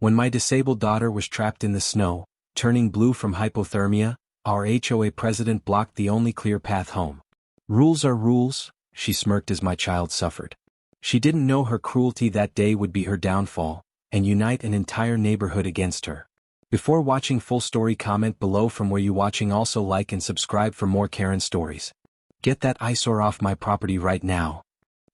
When my disabled daughter was trapped in the snow, turning blue from hypothermia, our HOA president blocked the only clear path home. Rules are rules, she smirked as my child suffered. She didn't know her cruelty that day would be her downfall, and unite an entire neighborhood against her. Before watching full story, comment below from where you watching. Also like and subscribe for more Karen stories. Get that eyesore off my property right now.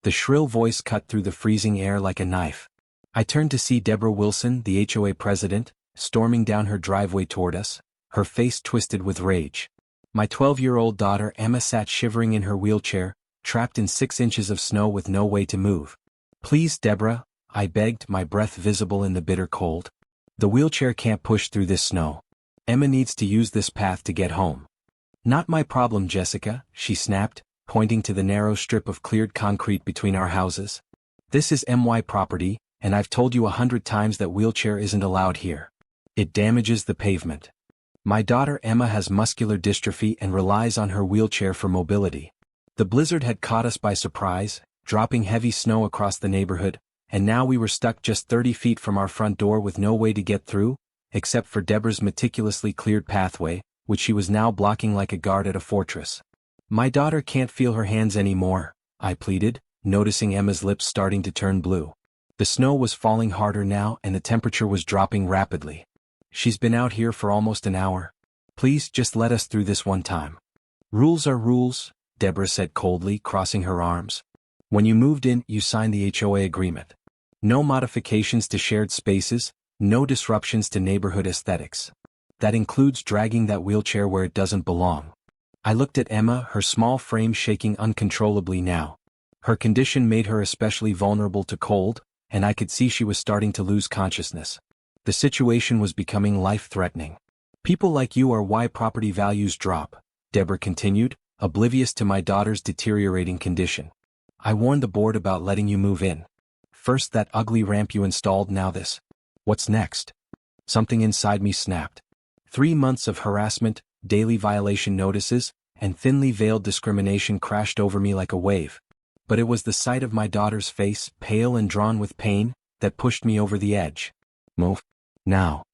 The shrill voice cut through the freezing air like a knife. I turned to see Deborah Wilson, the HOA president, storming down her driveway toward us, her face twisted with rage. My 12-year-old daughter Emma sat shivering in her wheelchair, trapped in 6 inches of snow with no way to move. Please, Deborah, I begged, my breath visible in the bitter cold. The wheelchair can't push through this snow. Emma needs to use this path to get home. Not my problem, Jessica, she snapped, pointing to the narrow strip of cleared concrete between our houses. This is MY property, and I've told you 100 times that wheelchair isn't allowed here. It damages the pavement. My daughter Emma has muscular dystrophy and relies on her wheelchair for mobility. The blizzard had caught us by surprise, dropping heavy snow across the neighborhood, and now we were stuck just 30 feet from our front door with no way to get through, except for Deborah's meticulously cleared pathway, which she was now blocking like a guard at a fortress. My daughter can't feel her hands anymore, I pleaded, noticing Emma's lips starting to turn blue. The snow was falling harder now and the temperature was dropping rapidly. She's been out here for almost an hour. Please just let us through this one time. Rules are rules, Deborah said coldly, crossing her arms. When you moved in, you signed the HOA agreement. No modifications to shared spaces, no disruptions to neighborhood aesthetics. That includes dragging that wheelchair where it doesn't belong. I looked at Emma, her small frame shaking uncontrollably now. Her condition made her especially vulnerable to cold, and I could see she was starting to lose consciousness. The situation was becoming life-threatening. People like you are why property values drop, Deborah continued, oblivious to my daughter's deteriorating condition. I warned the board about letting you move in. First that ugly ramp you installed, now this. What's next? Something inside me snapped. 3 months of harassment, daily violation notices, and thinly veiled discrimination crashed over me like a wave. But it was the sight of my daughter's face, pale and drawn with pain, that pushed me over the edge. Move. Now.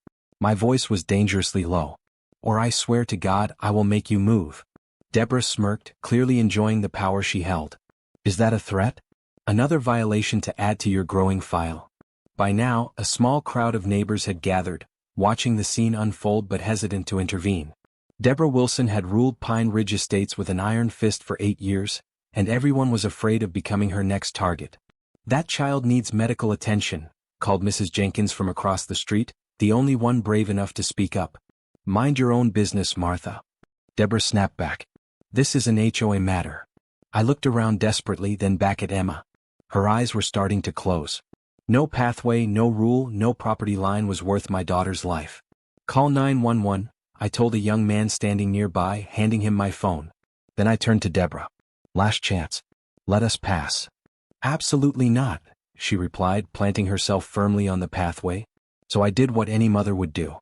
My voice was dangerously low. Or I swear to God I will make you move. Deborah smirked, clearly enjoying the power she held. Is that a threat? Another violation to add to your growing file. By now, a small crowd of neighbors had gathered, watching the scene unfold but hesitant to intervene. Deborah Wilson had ruled Pine Ridge Estates with an iron fist for 8 years, and everyone was afraid of becoming her next target. That child needs medical attention, called Mrs. Jenkins from across the street, the only one brave enough to speak up. Mind your own business, Martha. Deborah snapped back. This is an HOA matter. I looked around desperately, then back at Emma. Her eyes were starting to close. No pathway, no rule, no property line was worth my daughter's life. Call 911, I told a young man standing nearby, handing him my phone. Then I turned to Deborah. Last chance. Let us pass. Absolutely not, she replied, planting herself firmly on the pathway. So I did what any mother would do.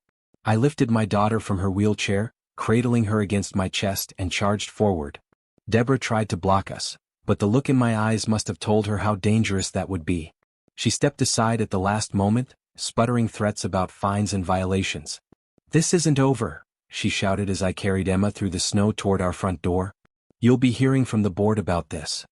I lifted my daughter from her wheelchair, cradling her against my chest, and charged forward. Deborah tried to block us, but the look in my eyes must have told her how dangerous that would be. She stepped aside at the last moment, sputtering threats about fines and violations. This isn't over, she shouted as I carried Emma through the snow toward our front door. You'll be hearing from the board about this.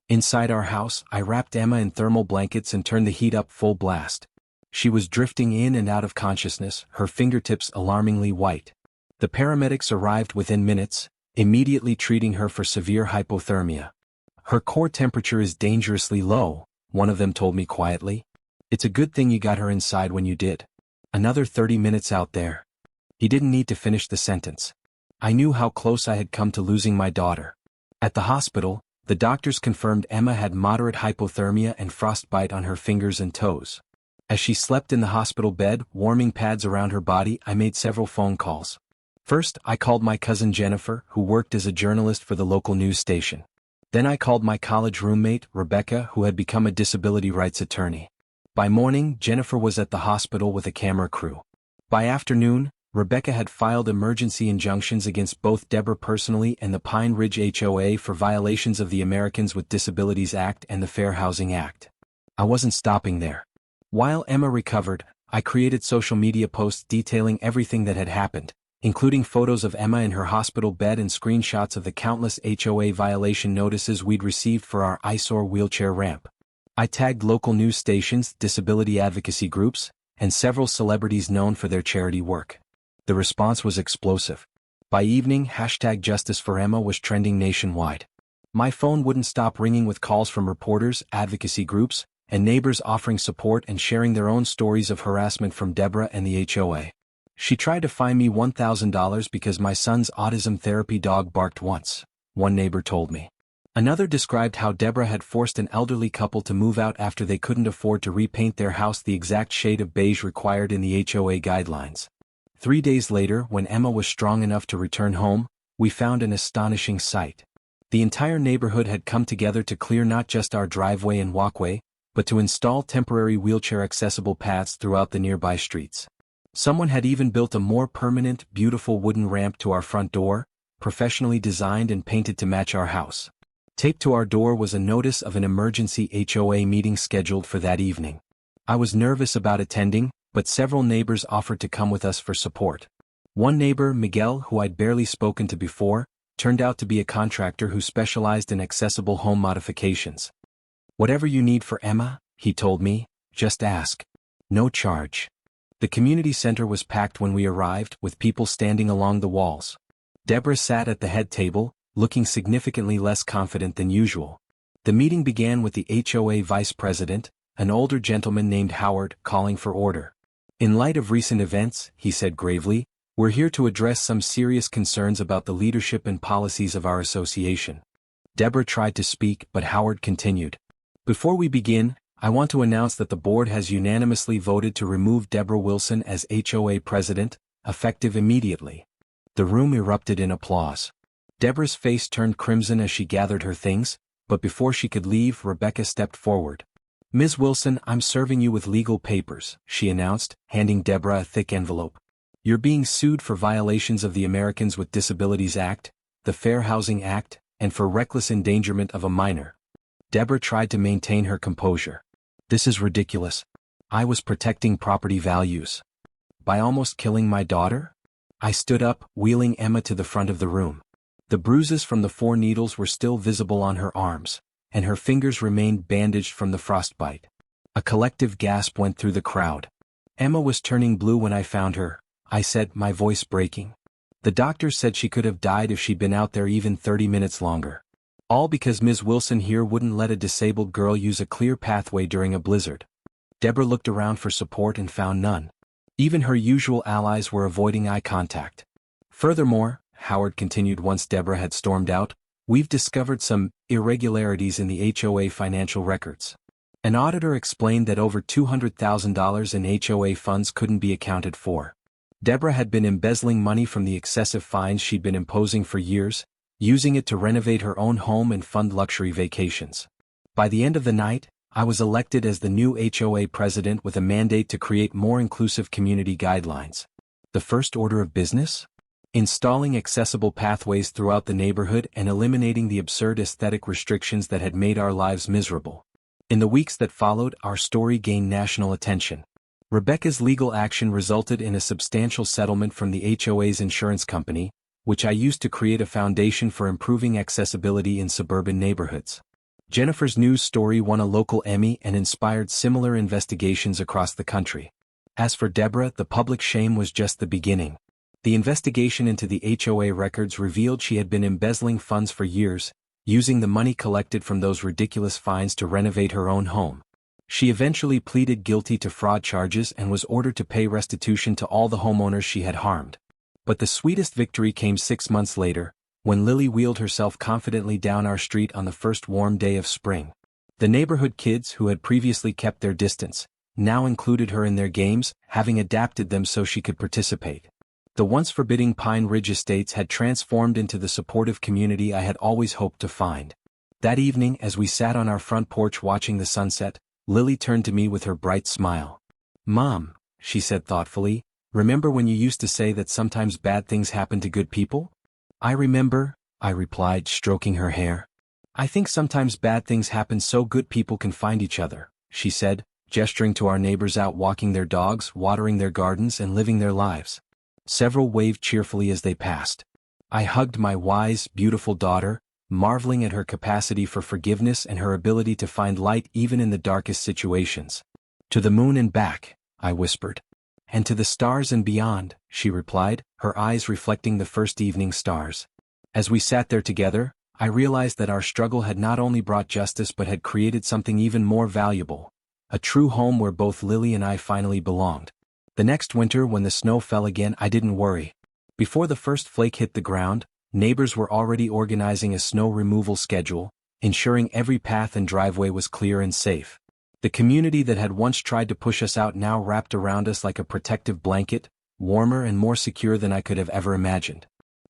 Inside our house, I wrapped Emma in thermal blankets and turned the heat up full blast. She was drifting in and out of consciousness, her fingertips alarmingly white. The paramedics arrived within minutes, immediately treating her for severe hypothermia. Her core temperature is dangerously low, one of them told me quietly. It's a good thing you got her inside when you did. Another 30 minutes out there. He didn't need to finish the sentence. I knew how close I had come to losing my daughter. At the hospital, the doctors confirmed Emma had moderate hypothermia and frostbite on her fingers and toes. As she slept in the hospital bed, warming pads around her body, I made several phone calls. First, I called my cousin Jennifer, who worked as a journalist for the local news station. Then I called my college roommate, Rebecca, who had become a disability rights attorney. By morning, Jennifer was at the hospital with a camera crew. By afternoon, Rebecca had filed emergency injunctions against both Deborah personally and the Pine Ridge HOA for violations of the Americans with Disabilities Act and the Fair Housing Act. I wasn't stopping there. While Emma recovered, I created social media posts detailing everything that had happened, including photos of Emma in her hospital bed and screenshots of the countless HOA violation notices we'd received for our eyesore wheelchair ramp. I tagged local news stations, disability advocacy groups, and several celebrities known for their charity work. The response was explosive. By evening, #JusticeForEmma was trending nationwide. My phone wouldn't stop ringing with calls from reporters, advocacy groups, and neighbors offering support and sharing their own stories of harassment from Deborah and the HOA. She tried to fine me $1,000 because my son's autism therapy dog barked once, one neighbor told me. Another described how Deborah had forced an elderly couple to move out after they couldn't afford to repaint their house the exact shade of beige required in the HOA guidelines. 3 days later, when Emma was strong enough to return home, we found an astonishing sight. The entire neighborhood had come together to clear not just our driveway and walkway, but to install temporary wheelchair-accessible paths throughout the nearby streets. Someone had even built a more permanent, beautiful wooden ramp to our front door, professionally designed and painted to match our house. Taped to our door was a notice of an emergency HOA meeting scheduled for that evening. I was nervous about attending, but several neighbors offered to come with us for support. One neighbor, Miguel, who I'd barely spoken to before, turned out to be a contractor who specialized in accessible home modifications. "Whatever you need for Emma," he told me, "just ask. No charge." The community center was packed when we arrived, with people standing along the walls. Deborah sat at the head table, looking significantly less confident than usual. The meeting began with the HOA vice president, an older gentleman named Howard, calling for order. "In light of recent events," he said gravely, "we're here to address some serious concerns about the leadership and policies of our association." Deborah tried to speak, but Howard continued. "Before we begin, I want to announce that the board has unanimously voted to remove Deborah Wilson as HOA president, effective immediately." The room erupted in applause. Deborah's face turned crimson as she gathered her things, but before she could leave, Rebecca stepped forward. "Ms. Wilson, I'm serving you with legal papers," she announced, handing Deborah a thick envelope. "You're being sued for violations of the Americans with Disabilities Act, the Fair Housing Act, and for reckless endangerment of a minor." Deborah tried to maintain her composure. "This is ridiculous. I was protecting property values. By almost killing my daughter?" I stood up, wheeling Emma to the front of the room. The bruises from the 4 needles were still visible on her arms, and her fingers remained bandaged from the frostbite. A collective gasp went through the crowd. "Emma was turning blue when I found her," I said, my voice breaking. "The doctor said she could have died if she'd been out there even 30 minutes longer. All because Ms. Wilson here wouldn't let a disabled girl use a clear pathway during a blizzard." Deborah looked around for support and found none. Even her usual allies were avoiding eye contact. "Furthermore," Howard continued once Deborah had stormed out, "we've discovered some irregularities in the HOA financial records. An auditor explained that over $200,000 in HOA funds couldn't be accounted for. Deborah had been embezzling money from the excessive fines she'd been imposing for years, using it to renovate her own home and fund luxury vacations. By the end of the night, I was elected as the new HOA president with a mandate to create more inclusive community guidelines. The first order of business? Installing accessible pathways throughout the neighborhood and eliminating the absurd aesthetic restrictions that had made our lives miserable. In the weeks that followed, our story gained national attention. Rebecca's legal action resulted in a substantial settlement from the HOA's insurance company, which I used to create a foundation for improving accessibility in suburban neighborhoods. Jennifer's news story won a local Emmy and inspired similar investigations across the country. As for Deborah, the public shame was just the beginning. The investigation into the HOA records revealed she had been embezzling funds for years, using the money collected from those ridiculous fines to renovate her own home. She eventually pleaded guilty to fraud charges and was ordered to pay restitution to all the homeowners she had harmed. But the sweetest victory came 6 months later, when Lily wheeled herself confidently down our street on the first warm day of spring. The neighborhood kids who had previously kept their distance, now included her in their games, having adapted them so she could participate. The once forbidding Pine Ridge Estates had transformed into the supportive community I had always hoped to find. That evening, as we sat on our front porch watching the sunset, Lily turned to me with her bright smile. "Mom," she said thoughtfully, "remember when you used to say that sometimes bad things happen to good people?" "I remember," I replied, stroking her hair. "I think sometimes bad things happen so good people can find each other," she said, gesturing to our neighbors out walking their dogs, watering their gardens, and living their lives. Several waved cheerfully as they passed. I hugged my wise, beautiful daughter, marveling at her capacity for forgiveness and her ability to find light even in the darkest situations. "To the moon and back," I whispered. "And to the stars and beyond," she replied, her eyes reflecting the first evening stars. As we sat there together, I realized that our struggle had not only brought justice but had created something even more valuable. A true home where both Lily and I finally belonged. The next winter when the snow fell again, I didn't worry. Before the first flake hit the ground, neighbors were already organizing a snow removal schedule, ensuring every path and driveway was clear and safe. The community that had once tried to push us out now wrapped around us like a protective blanket, warmer and more secure than I could have ever imagined.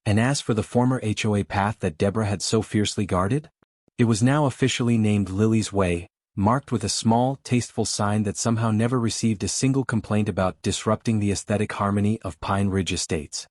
And as for the former HOA path that Deborah had so fiercely guarded, it was now officially named Lily's Way, marked with a small, tasteful sign that somehow never received a single complaint about disrupting the aesthetic harmony of Pine Ridge Estates.